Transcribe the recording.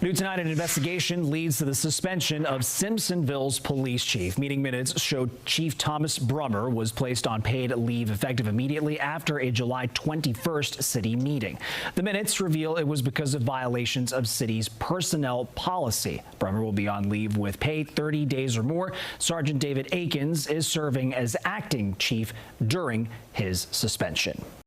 New tonight, an investigation leads to the suspension of Simpsonville's police chief. Meeting minutes showed Chief Thomas Brummer was placed on paid leave effective immediately after a July 21st city meeting. The minutes reveal it was because of violations of city's personnel policy. Brummer will be on leave with pay 30 days or more. Sergeant David Akins is serving as acting chief during his suspension.